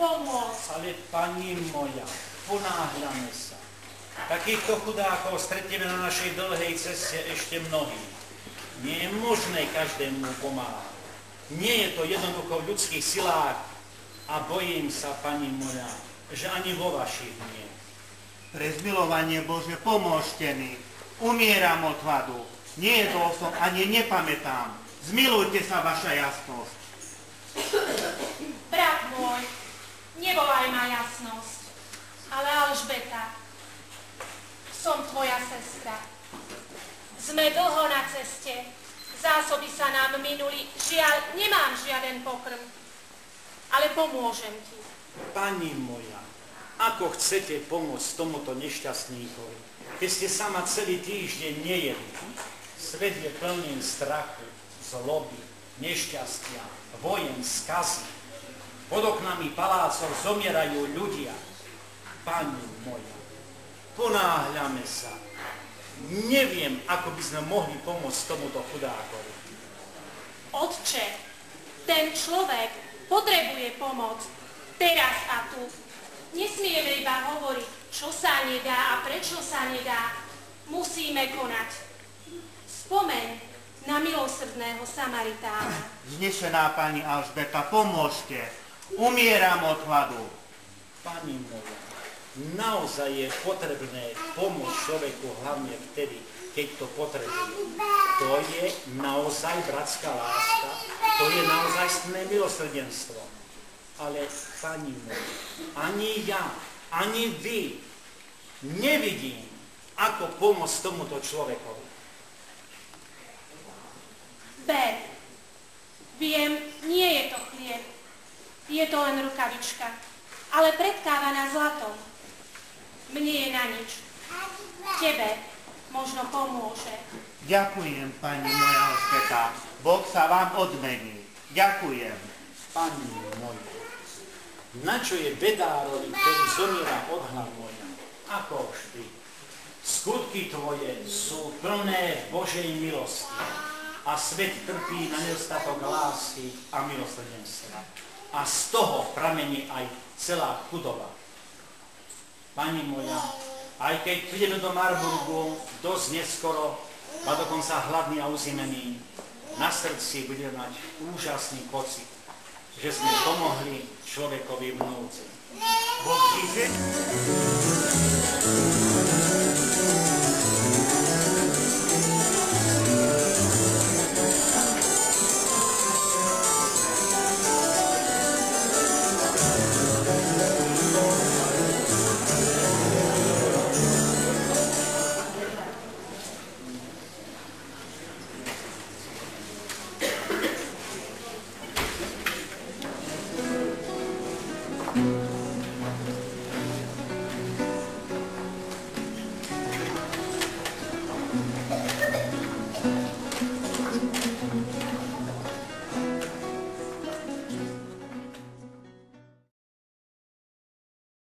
pomôcť. Ale pani moja, ponáhľame sa. Takýchto chudákov stretneme na našej dlhej ceste ešte mnohí. Nie je možné každému pomáhať. Nie je to jednoducho v ľudských silách a bojím sa, pani moja, že ani vo vašich nie. Pre zmilovanie Bože, pomôžte mi. Umieram od hladu. Nejedol som ani nepamätám. Zmilujte sa, vaša jasnosť. Brat môj, nevolaj ma jasnosť, ale Alžbeta. Som tvoja sestra. Sme dlho na ceste. Zásoby sa nám minuli. Žiaľ, nemám žiaden pokrm. Ale pomôžem ti. Pani moja, ako chcete pomôcť tomuto nešťastníkovi, keď ste sama celý týždeň nejedli? Svet je plný strachu, zloby, nešťastia, vojen, skazy. Pod oknami palácov zomierajú ľudia. Pani moja, ponáhľame sa. Neviem, ako by sme mohli pomôcť tomuto chudákovi. Otče, ten človek potrebuje pomoc. Teraz a tu. Nesmieme iba hovoriť, čo sa nedá a prečo sa nedá. Musíme konať. Spomeň na milosrdného Samaritána. Znešená pani Alžbeta, pomôžte. Umieram od hladu. Pani moja, naozaj je potrebné pomôcť človeku hlavne vtedy, keď to potrebuje. To je naozaj bratská láska, to je naozajstné milosrdenstvo. Ale, pani moja, ani ja, ani vy nevidím, ako pomôcť tomuto človekovi. Ber. Viem, nie je to chlieb. Je to len rukavička, ale predkávaná zlatom. Mne je na nič. Tebe možno pomôže. Ďakujem, pani moja Alžbeta. Boh sa vám odmení. Ďakujem. Pani moja, na čo je bedárovi, ktorý zomiera od hladu? Ako vždy. Skutky tvoje sú plné Božej milosti a svet trpí na nedostatok lásky a milosrdenstva. A z toho pramení aj celá chudoba. Pani moja, aj keď prídeme do Marburgu dosť neskoro, a dokonca hladný a uzimený, na srdci budeme mať úžasný pocit, že sme pomohli človekovi v núdzi. Boh žije. Thank you.